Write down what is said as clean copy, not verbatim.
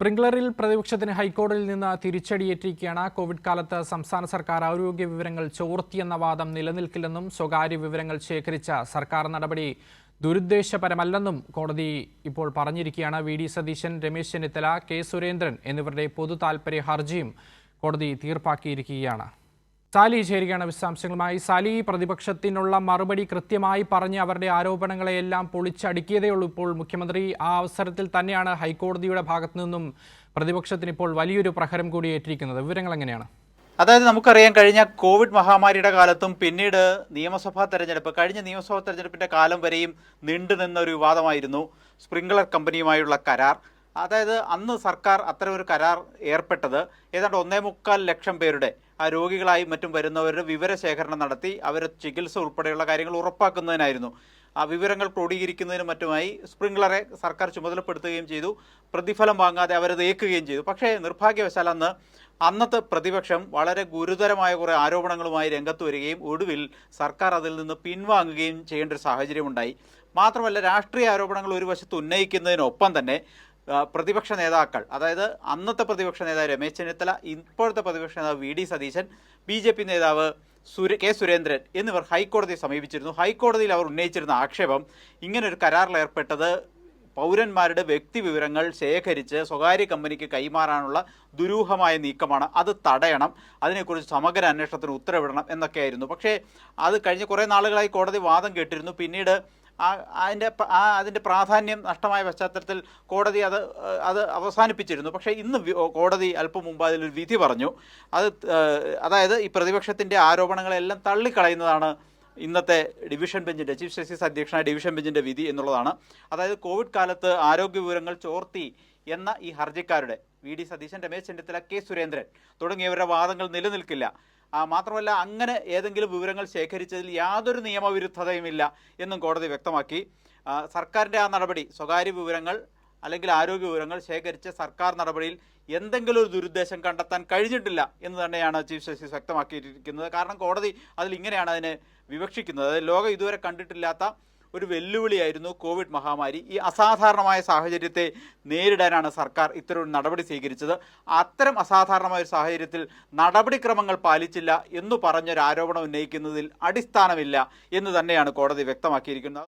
സ്പ്രിംഗ്ലറിൽ പ്രതിപക്ഷത്തിന് ഹൈക്കോടതിയിൽ നിന്ന് തിരിച്ചടിയേറ്റിരിക്കുകയാണ്. കോവിഡ് കാലത്ത് സംസ്ഥാന സർക്കാർ ആരോഗ്യ വിവരങ്ങൾ ചോർത്തിയെന്ന വാദം നിലനിൽക്കില്ലെന്നും സ്വകാര്യ വിവരങ്ങൾ ശേഖരിച്ച സർക്കാർ നടപടി ദുരുദ്ദേശപരമല്ലെന്നും കോടതി ഇപ്പോൾ പറഞ്ഞിരിക്കുകയാണ്. വി.ഡി. സതീശൻ, രമേശ് ചെന്നിത്തല, കെ. സുരേന്ദ്രൻ എന്നിവരുടെ പൊതു താൽപര്യ ഹർജിയും കോടതി തീർപ്പാക്കിയിരിക്കുകയാണ്. സാലി ചേരുകയാണ് വിശദാംശങ്ങളുമായി. സാലി, പ്രതിപക്ഷത്തിനുള്ള മറുപടി കൃത്യമായി പറഞ്ഞ് അവരുടെ ആരോപണങ്ങളെയെല്ലാം പൊളിച്ചടുക്കിയതേയുള്ളൂ. ഇപ്പോൾ മുഖ്യമന്ത്രി ആ അവസരത്തിൽ തന്നെയാണ് ഹൈക്കോടതിയുടെ ഭാഗത്തു നിന്നും പ്രതിപക്ഷത്തിന് ഇപ്പോൾ വലിയൊരു പ്രഹരം കൂടി ഏറ്റിരിക്കുന്നത്. വിവരങ്ങൾ എങ്ങനെയാണ്? അതായത് നമുക്കറിയാം, കഴിഞ്ഞ കോവിഡ് മഹാമാരിയുടെ കാലത്തും പിന്നീട് നിയമസഭാ തെരഞ്ഞെടുപ്പ്, കഴിഞ്ഞ നിയമസഭാ തെരഞ്ഞെടുപ്പിന്റെ കാലം വരെയും നീണ്ടുനിന്ന ഒരു വിവാദമായിരുന്നു സ്പ്രിംഗ്ലർ കമ്പനിയുമായുള്ള കരാർ. അതായത് അന്ന് സർക്കാർ അത്തരമൊരു കരാർ ഏർപ്പെട്ടത് ഏതാണ്ട് 1.25 ലക്ഷം പേരുടെ രോഗികളായും മറ്റും വരുന്നവരുടെ വിവരശേഖരണം നടത്തി അവരുടെ ചികിത്സ ഉൾപ്പെടെയുള്ള കാര്യങ്ങൾ ഉറപ്പാക്കുന്നതിനായിരുന്നു. ആ വിവരങ്ങൾ ക്രോഡീകരിക്കുന്നതിനും മറ്റുമായി സ്പ്രിംഗ്ലറെ സർക്കാർ ചുമതലപ്പെടുത്തുകയും ചെയ്തു. പ്രതിഫലം വാങ്ങാതെ അവരത് ഏൽക്കുകയും ചെയ്തു. പക്ഷേ നിർഭാഗ്യവശാൽ അന്നത്തെ പ്രതിപക്ഷം വളരെ ഗുരുതരമായ കുറേ ആരോപണങ്ങളുമായി രംഗത്ത് വരികയും ഒടുവിൽ സർക്കാർ അതിൽ നിന്ന് പിൻവാങ്ങുകയും ചെയ്യേണ്ട ഒരു സാഹചര്യമുണ്ടായി. മാത്രമല്ല, രാഷ്ട്രീയ ആരോപണങ്ങൾ ഒരു വശത്ത് ഉന്നയിക്കുന്നതിനൊപ്പം തന്നെ പ്രതിപക്ഷ നേതാക്കൾ, അതായത് അന്നത്തെ പ്രതിപക്ഷ നേതാവ് രമേശ് ചെന്നിത്തല, ഇപ്പോഴത്തെ പ്രതിപക്ഷ നേതാവ് വി.ഡി. സതീശൻ, ബി.ജെ.പി. നേതാവ് കെ. സുരേന്ദ്രൻ എന്നിവർ ഹൈക്കോടതിയെ സമീപിച്ചിരുന്നു. ഹൈക്കോടതിയിൽ അവർ ഉന്നയിച്ചിരുന്ന ആക്ഷേപം, ഇങ്ങനൊരു കരാറിൽ ഏർപ്പെട്ടത് പൗരന്മാരുടെ വ്യക്തിവിവരങ്ങൾ ശേഖരിച്ച് സ്വകാര്യ കമ്പനിക്ക് കൈമാറാനുള്ള ദുരൂഹമായ നീക്കമാണ്. അത് തടയണം, അതിനെക്കുറിച്ച് സമഗ്ര അന്വേഷണത്തിന് ഉത്തരവിടണം എന്നൊക്കെയായിരുന്നു. പക്ഷേ അത് കഴിഞ്ഞ കുറേ നാളുകളായി കോടതി വാദം കേട്ടിരുന്നു. പിന്നീട് അതിൻ്റെ പ്രാധാന്യം നഷ്ടമായ പശ്ചാത്തലത്തിൽ കോടതി അത് അവസാനിപ്പിച്ചിരുന്നു. പക്ഷേ ഇന്ന് കോടതി അല്പം മുമ്പ് അതിലൊരു വിധി പറഞ്ഞു. അതായത് ഈ പ്രതിപക്ഷത്തിൻ്റെ ആരോപണങ്ങളെല്ലാം തള്ളിക്കളയുന്നതാണ് ഇന്നത്തെ ഡിവിഷൻ ബെഞ്ചിൻ്റെ, ചീഫ് ജസ്റ്റിസ് അധ്യക്ഷനായ ഡിവിഷൻ ബെഞ്ചിൻ്റെ വിധി എന്നുള്ളതാണ്. അതായത് കോവിഡ് കാലത്ത് ആരോഗ്യ വിവരങ്ങൾ ചോർത്തി എന്ന ഈ ഹർജിക്കാരുടെ വി.ഡി. സതീശൻ, രമേശ് ചെന്നിത്തല, കെ. സുരേന്ദ്രൻ തുടങ്ങിയവരുടെ വാദങ്ങൾ നിലനിൽക്കില്ല. മാത്രമല്ല, അങ്ങനെ ഏതെങ്കിലും വിവരങ്ങൾ ശേഖരിച്ചതിൽ യാതൊരു നിയമവിരുദ്ധതയുമില്ല എന്നും കോടതി വ്യക്തമാക്കി. സർക്കാരിൻ്റെ ആ നടപടി, സ്വകാര്യ വിവരങ്ങൾ അല്ലെങ്കിൽ ആരോഗ്യ വിവരങ്ങൾ ശേഖരിച്ച സർക്കാർ നടപടിയിൽ എന്തെങ്കിലും ഒരു ദുരുദ്ദേശം കണ്ടെത്താൻ കഴിഞ്ഞിട്ടില്ല എന്ന് തന്നെയാണ് ചീഫ് ജസ്റ്റിസ് വ്യക്തമാക്കിയിരിക്കുന്നത്. കാരണം കോടതി ഇങ്ങനെയാണ് അതിനെ വിവക്ഷിക്കുന്നത്. അതായത് ലോകം ഇതുവരെ കണ്ടിട്ടില്ലാത്ത ഒരു വെല്ലുവിളിയായിരുന്നു കോവിഡ് മഹാമാരി. ഈ അസാധാരണമായ സാഹചര്യത്തെ നേരിടാനാണ് സർക്കാർ ഇത്തരം നടപടി സ്വീകരിച്ചത്. അത്തരം അസാധാരണമായ ഒരു സാഹചര്യത്തിൽ നടപടിക്രമങ്ങൾ പാലിച്ചില്ല എന്ന് പറഞ്ഞൊരു ആരോപണം ഉന്നയിക്കുന്നതിൽ അടിസ്ഥാനമില്ല എന്ന് തന്നെയാണ് കോടതി വ്യക്തമാക്കിയിരിക്കുന്നത്.